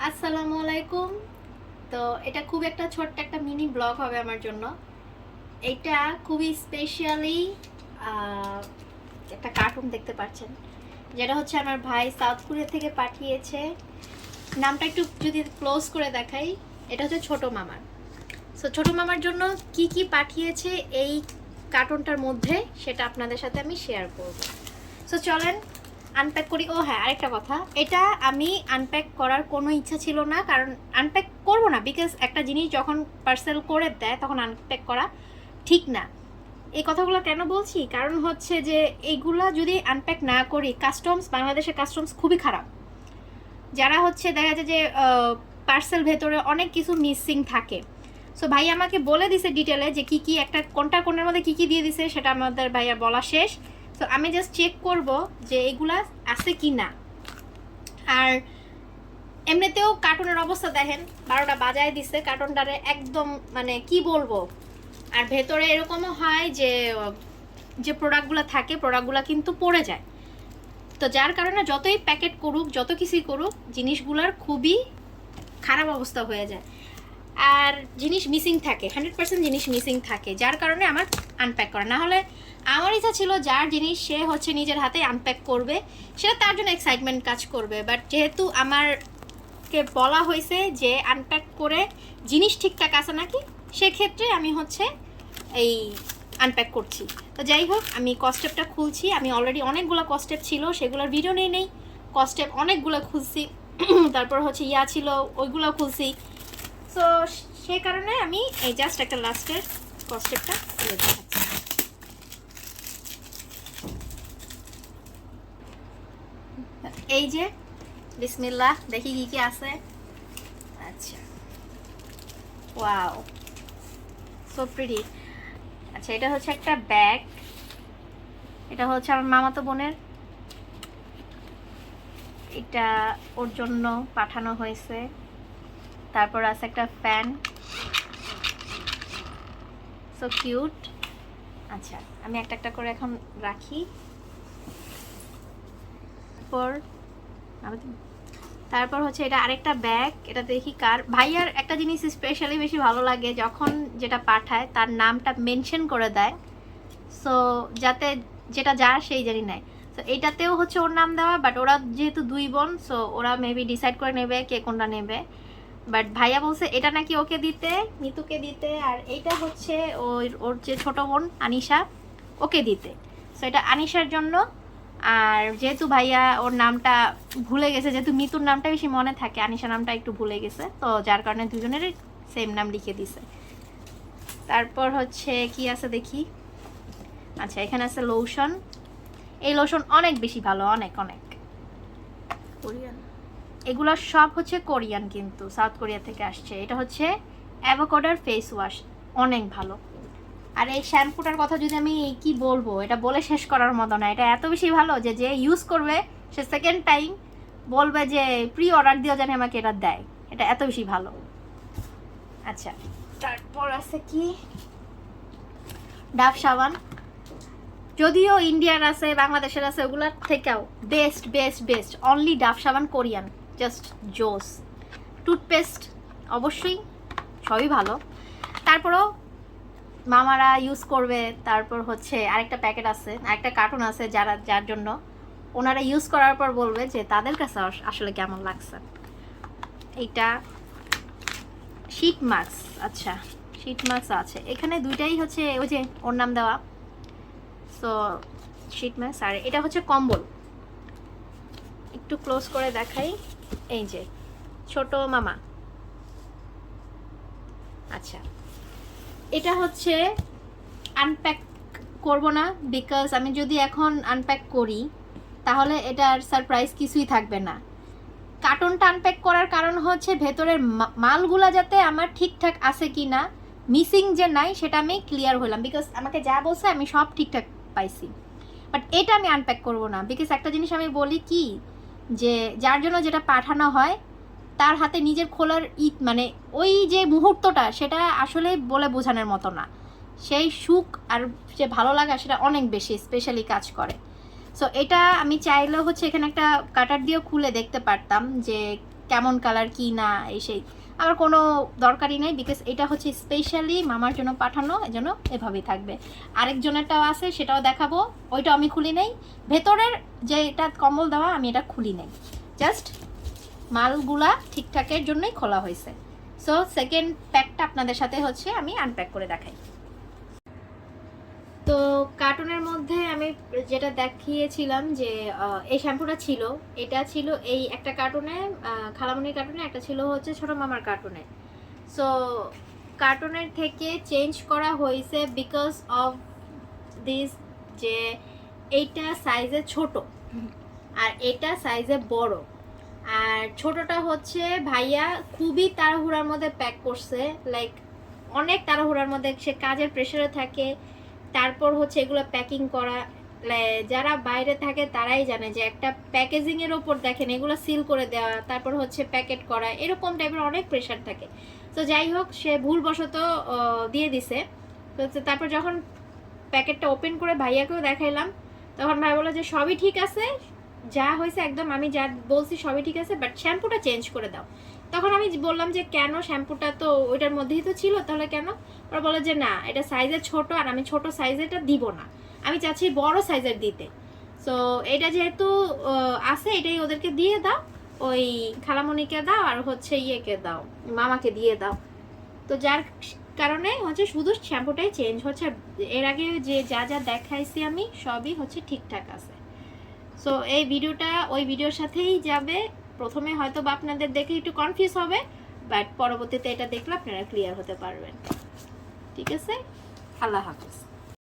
আসসালামু আলাইকুম। তো এটা খুব একটা ছোট্ট একটা মিনি ব্লগ হবে আমার জন্য। এটা খুবই স্পেশালি একটা কার্টুন দেখতে পাচ্ছেন, যেটা হচ্ছে আমার ভাই সাউথ কোরিয়া থেকে পাঠিয়েছে। নামটা একটু যদি ক্লোজ করে দেখাই, এটা হচ্ছে ছোট মামার। সো ছোট মামার জন্য কি কি পাঠিয়েছে এই কার্টুনটার মধ্যে, সেটা আপনাদের সাথে আমি শেয়ার করব। সো চলেন আনপ্যাক করি। ও হ্যাঁ, আরেকটা কথা, এটা আমি আনপ্যাক করার কোনো ইচ্ছা ছিল না, কারণ আনপ্যাক করবো না, বিকজ একটা জিনিস যখন পার্সেল করে দেয় তখন আনপ্যাক করা ঠিক না। এই কথাগুলো কেন বলছি, কারণ হচ্ছে যে এইগুলা যদি আনপ্যাক না করি, কাস্টমস, বাংলাদেশের কাস্টমস খুবই খারাপ। যারা হচ্ছে দেখা যায় যে পার্সেল ভেতরে অনেক কিছু মিসিং থাকে। সো ভাই আমাকে বলে দিছে ডিটেলে যে কি কি একটা কোনটা কোনের মধ্যে কি কি দিয়ে দিছে, সেটা আমাদের ভাইয়া বলা শেষ। তো আমি জাস্ট চেক করব যে এগুলা আছে কি না। আর এমনিতেও কার্টুনের অবস্থা দেখেন, 12টা বাজায় দিছে কার্টুনটারে, একদম মানে কি বলবো। আর ভেতরে এরকমও হয় যে যে প্রোডাক্টগুলো থাকে, প্রোডাক্টগুলো কিন্তু পড়ে যায়। তো যার কারণে যতই প্যাকেট করুক, যত কিছুই করুক, জিনিসগুলোর খুবই খারাপ অবস্থা হয়ে যায়। আর জিনিস মিসিং থাকে, 100% জিনিস মিসিং থাকে, যার কারণে আমার আনপ্যাক করা। না হলে আমার ইচ্ছা ছিল যার জিনিস সে হচ্ছে নিজের হাতে আনপ্যাক করবে, সেটা তার জন্য এক্সাইটমেন্ট কাজ করবে। বাট যেহেতু আমারকে বলা হয়েছে যে আনপ্যাক করে জিনিস ঠিকঠাক আছে নাকি, সেক্ষেত্রে আমি হচ্ছে এই আনপ্যাক করছি। তো যাই হোক, আমি কস্টেপটা খুলছি। আমি অলরেডি অনেকগুলো কস্টেপ ছিল, সেগুলোর ভিডিও নেই কস্টেপ অনেকগুলো খুলছি। তারপর হচ্ছে ছিল, ওইগুলো খুলছি। সো সেই কারণে আমি এই জাস্ট একটা লাস্টের কস্টেপটা খুলে দেখাচ্ছি। এই যে বিসমিল্লাহ, দেখি কি কি আছে। আচ্ছা, ওয়াও, সো প্রিটি। আচ্ছা, এটা হচ্ছে একটা ব্যাগ। এটা হচ্ছে আমার মামাতো বোনের, এটা ওর জন্য পাঠানো হয়েছে। তারপর আছে একটা ফ্যান, সো কিউট। আচ্ছা, আমি একটা একটা করে এখন রাখি। তারপর হচ্ছে এটা আরেকটা ব্যাগ। এটা দেখি কার। ভাইয়ার একটা জিনিস স্পেশালি বেশি ভালো লাগে, যখন যেটা পাঠায় তার নামটা মেনশন করে দেয়, সো যাতে যেটা যার সেই জানি নেয়। তো এইটাতেও হচ্ছে ওর নাম দেওয়া, বাট ওরা যেহেতু দুই বোন, সো ওরা মেবি ডিসাইড করে নেবে কে কোনটা নেবে। বাট ভাইয়া বলছে এটা নাকি ওকে দিতে, নিতুকে দিতে, আর এইটা হচ্ছে ওর যে ছোট বোন আনিশা, ওকে দিতে। সো এটা আনিশার জন্য। আর যেহেতু ভাইয়া ওর নামটা ভুলে গেছে, যেহেতু মিতুর নামটা বেশি মনে থাকে, আনিশা নামটা একটু ভুলে গেছে, তো যার কারণে দুজনেরই সেম নাম লিখে দিছে। তারপর হচ্ছে কি আছে দেখি। আচ্ছা, এখানে আছে লোশন। এই লোশন অনেক বেশি ভালো, অনেক অনেক। কোরিয়ান, এগুলো সব হচ্ছে কোরিয়ান, কিন্তু সাউথ কোরিয়া থেকে আসছে। এটা হচ্ছে অ্যাভোকাডোর ফেস ওয়াশ, অনেক ভালো। আর এই শ্যাম্পুটার কথা যদি আমি কি বলবো, এটা বলে শেষ করার মতো না। এটা এত বেশি ভালো যে যে ইউজ করবে সে সেকেন্ড টাইম বলবে যে প্রি অর্ডার দিও জানি আমাকে এটা দেয়। এটা এত বেশি ভালো। আচ্ছা, তারপর আছে কি, ডাভ সাবান। যদিও ইন্ডিয়ান আছে, বাংলাদেশের আছে, ওগুলোর থেকেও best best best only Dove সাবান, কোরিয়ান, জাস্ট জোস। টুথপেস্ট অবশ্যই, সবই ভালো। তারপরেও মামারা ইউজ করবে। তারপর হচ্ছে আরেকটা প্যাকেট আছে, আরেকটা কার্টুন আছে, যার জন্য ওনারা ইউজ করার পর বলবে যে তাদের কাছে আসলে কেমন লাগছে। এইটা শীট মাস্ক। আচ্ছা, শীট মাস্ক আছে এখানে দুইটাই, হচ্ছে ওই যে ওর নাম দেওয়া। So sheet mask. আর এটা হচ্ছে কম্বল, একটু ক্লোজ করে দেখাই। এই যে ছোট মামা। আচ্ছা, এটা হচ্ছে আনপ্যাক করব না, বিকজ আমি যদি এখন আনপ্যাক করি তাহলে এটার সারপ্রাইজ কিছুই থাকবে না। কার্টুনটা আনপ্যাক করার কারণ হচ্ছে ভেতরের মালগুলা যাতে আমার ঠিকঠাক আছে কি না, মিসিং যে নাই সেটা আমি ক্লিয়ার হলাম, বিকজ আমাকে যা বলছে আমি সব ঠিকঠাক পাইছি। বাট এটা আমি আনপ্যাক করব না, বিকজ একটা জিনিস আমি বলি কি, যে যার জন্য যেটা পাঠানো হয় তার হাতে নিজের খোলার মানে ওই যে মুহূর্তটা, সেটা আসলে বলে বোঝানোর মতো না। সেই সুখ আর যে ভালো লাগা, সেটা অনেক বেশি স্পেশালি কাজ করে। সো এটা আমি চাইলেও হচ্ছে এখানে একটা কাটার দিয়েও খুলে দেখতে পারতাম যে কেমন কালার কি না এই সেই আমার কোনো দরকারই নেই, বিকজ এটা হচ্ছে স্পেশালি মামার জন্য পাঠানো, এই জন্য এভাবেই থাকবে। আরেকজনেরটাও আছে, সেটাও দেখাবো, ওইটা আমি খুলি নেই। ভেতরের যে এটা কম্বল দেওয়া আমি এটা খুলি নেই, জাস্ট মালগুলা ঠিকঠাকের জন্যই খোলা হয়েছে। সো সেকেন্ড প্যাকটা আপনাদের সাথে হচ্ছে আমি আনপ্যাক করে দেখাই। তো কার্টুনের মধ্যে আমি যেটা দেখিয়েছিলাম যে এই শ্যাম্পুটা ছিল, এটা ছিল এই একটা কার্টুনে, খালামণির কার্টুনে, একটা ছিল হচ্ছে ছোট মামার কার্টুনে। সো কার্টুনের থেকে চেঞ্জ করা হয়েছে বিকজ অফ দিস, যে এইটা সাইজে ছোট আর এটা সাইজে বড়। আর ছোটটা হচ্ছে ভাইয়া খুবই তাড়াহুড়ার মধ্যে প্যাক করছে, লাইক অনেক তাড়াহুড়ার মধ্যে, সে কাজের প্রেশারে থাকে, তারপর হচ্ছে এগুলো প্যাকিং করা। যারা বাইরে থাকে তারাই জানে যে একটা প্যাকেজিংয়ের ওপর দেখেন এগুলো সিল করে দেওয়া, তারপর হচ্ছে প্যাকেট করা, এরকম টাইপের অনেক প্রেশার থাকে। তো যাই হোক, সে ভুলবশত দিয়ে দিছে। তো তারপর যখন প্যাকেটটা ওপেন করে ভাইয়াকেও দেখাইলাম, তখন ভাই বললো যে সবই ঠিক আছে, যা হয়েছে একদম আমি যা বলছি সবই ঠিক আছে, বাট শ্যাম্পুটা চেঞ্জ করে দাও। তখন আমি বললাম যে কেন, শ্যাম্পুটা তো ওইটার মধ্যেই তো ছিল, তাহলে কেন? ওরা বলে যে না, এটা সাইজে ছোট আর আমি ছোট সাইজেরটা দিব না, আমি চাচ্ছি বড় সাইজের দিতে। সো এটা যেহেতু আছে, এটাই ওদেরকে দিয়ে দাও, ওই খালামণিকে দাও আর হচ্ছে ইয়েকে দাও, মামাকে দিয়ে দাও। তো যার কারণে হচ্ছে শুধু শ্যাম্পুটাই চেঞ্জ হচ্ছে, এর আগে যে যা যা দেখাইছি আমি সবই হচ্ছে ঠিকঠাক আছে। সো এই ভিডিওটা ওই ভিডিওর সাথেই যাবে। প্রথমে হয়তো বা আপনাদের দেখে একটু কনফিউজ হবে, বাট পরবর্তীতে এটা দেখলে আপনারা ক্লিয়ার হতে পারবেন। ঠিক আছে, আল্লাহ হাফেজ।